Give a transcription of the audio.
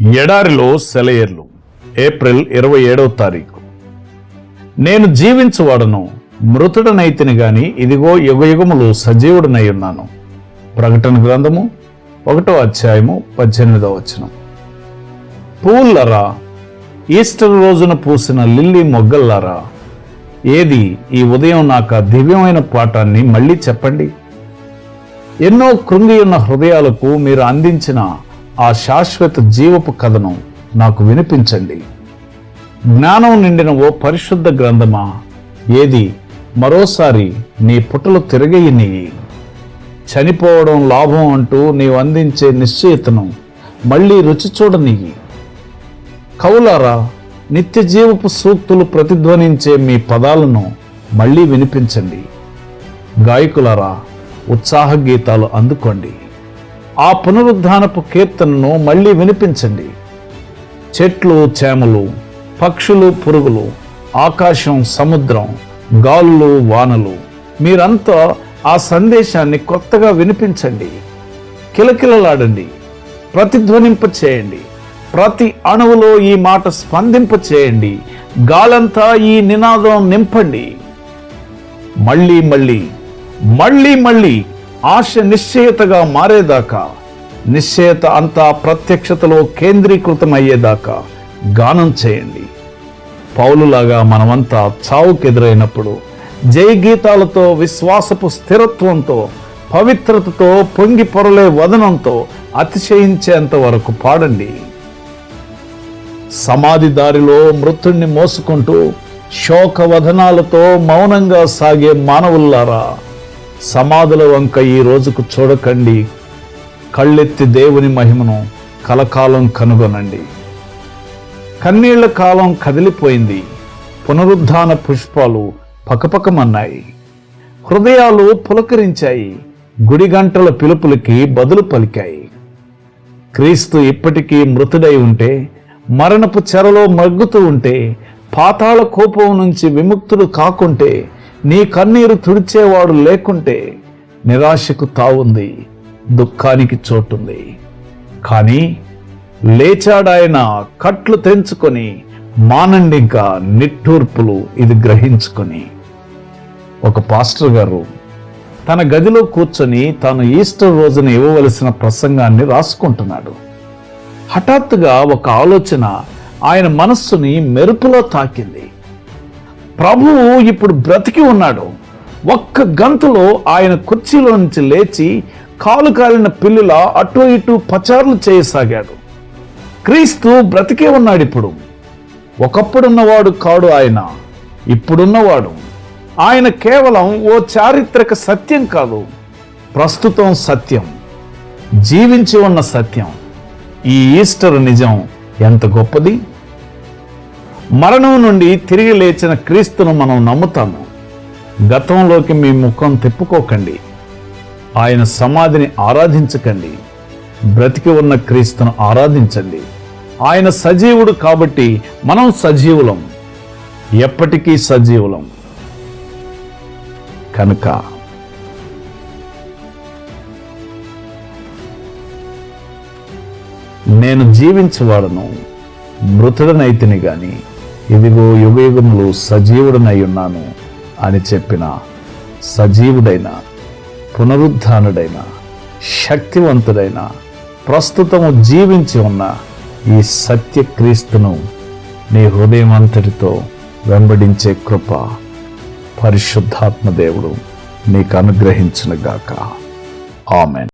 ఎడారిలో సెలయేర్లు ఏప్రిల్ 27వ తారీఖు. నేను జీవించువాడను, మృతుడనైతిని గాని ఇదిగో యుగయుగములు సజీవుడనై ఉన్నాను. ప్రకటన గ్రంథము 1వ అధ్యాయము 18వ వచనం. పూల్లరా, ఈస్టర్ రోజున పూసిన లిల్లీ మొగ్గల్లారా, ఏది ఈ ఉదయం నాకు దివ్యమైన పాఠాన్ని మళ్ళీ చెప్పండి. ఎన్నో కృంగి ఉన్న హృదయాలకు మీరు అందించిన ఆ శాశ్వత జీవపు కథను నాకు వినిపించండి. జ్ఞానం నిండిన ఓ పరిశుద్ధ గ్రంథమా, ఏది మరోసారి నీ పుటలు తిరగయ్యనియ్యి. చనిపోవడం లాభం అంటూ నీవు అందించే నిశ్చయితను మళ్ళీ రుచి చూడనియ్యి. కవులారా, నిత్య జీవపు సూక్తులు ప్రతిధ్వనించే మీ పదాలను మళ్ళీ వినిపించండి. గాయకులారా, ఉత్సాహ గీతాలు అందుకోండి. ఆ పునరుద్ధానపు కీర్తనను మళ్ళీ వినిపించండి. చెట్లు చేమలు, పక్షులు పురుగులు, ఆకాశం సముద్రం, గాలులు వానలు, మీరంతా ఆ సందేశాన్ని కొత్తగా వినిపించండి. కిలకిలలాడండి, ప్రతిధ్వనింప చేయండి. ప్రతి అణువులో ఈ మాట స్పందింప చేయండి. గాలంతా ఈ నినాదం నింపండి. మళ్ళీ మళ్ళీ మళ్ళీ మళ్ళీ ఆశ నిశ్చయతగా మారేదాకా, నిశ్చయత అంతా ప్రత్యక్షతలో కేంద్రీకృతమయ్యేదాకా గానం చేయండి. పౌలులాగా మనమంతా చావుకెదురైనప్పుడు జయగీతాలతో, విశ్వాసపు స్థిరత్వంతో, పవిత్రతతో, పొంగి పొరలే వదనంతో అతిశయించేంత వరకు పాడండి. సమాధి దారిలో మృతుణ్ణి మోసుకుంటూ శోకవదనాలతో మౌనంగా సాగే మానవుల్లారా, సమాధుల వంక ఈ రోజుకు చూడకండి. కళ్ళెత్తి దేవుని మహిమను కలకాలం కనుగొనండి. కన్నీళ్ల కాలం కదిలిపోయింది. పునరుద్ధాన పుష్పాలు పకపకమన్నాయి. హృదయాలు పులకరించాయి. గుడి గంటల పిలుపులకి బదులు పలికాయి. క్రీస్తు ఇప్పటికీ మృతుడై ఉంటే, మరణపు చెరలో మగ్గుతూ ఉంటే, పాతాళ కోపం నుంచి విముక్తుడు కాకుంటే, నీ కన్నీరు తుడిచేవాడు లేకుంటే, నిరాశకు తావుంది, దుఃఖానికి చోటుంది. కానీ లేచాడాయన కట్లు తెంచుకొని, మానండి ఇంకా నిట్టూర్పులు ఇది గ్రహించుకొని. ఒక పాస్టర్ గారు తన గదిలో కూర్చొని తాను ఈస్టర్ రోజున ఇవ్వవలసిన ప్రసంగాన్ని రాసుకుంటున్నాడు. హఠాత్తుగా ఒక ఆలోచన ఆయన మనస్సుని మెరుపులో తాకింది. ప్రభువు ఇప్పుడు బ్రతికి ఉన్నాడు. ఒక్క గంతులో ఆయన కుర్చీలో నుంచి లేచి కాలు కాలిన పిల్లిలా అటు ఇటు పచారులు చేయసాగాడు. క్రీస్తు బ్రతికే ఉన్నాడు. ఇప్పుడు ఒకప్పుడున్నవాడు కాడు ఆయన, ఇప్పుడున్నవాడు. ఆయన కేవలం ఓ చారిత్రక సత్యం కాదు, ప్రస్తుతం సత్యం, జీవించి ఉన్న సత్యం. ఈ ఈస్టర్ నిజం ఎంత గొప్పది! మరణం నుండి తిరిగి లేచిన క్రీస్తును మనం నమ్ముతాము. గతంలోకి మీ ముఖం తిప్పుకోకండి. ఆయన సమాధిని ఆరాధించకండి. బ్రతికి ఉన్న క్రీస్తును ఆరాధించండి. ఆయన సజీవుడు కాబట్టి మనం సజీవులం, ఎప్పటికీ సజీవులం. కనుక నేను జీవించువాడను, మృతుడనైతిని గాని ఇదిగో యుగయుగములు సజీవుడనై ఉన్నాను అని చెప్పిన సజీవుడైన, పునరుద్ధానుడైన, శక్తివంతుడైన, ప్రస్తుతము జీవించి ఉన్న ఈ సత్యక్రీస్తును నీ హృదయం అంతటితో వెంబడించే కృప పరిశుద్ధాత్మ దేవుడు నీకు అనుగ్రహించునుగాక. ఆమెన్.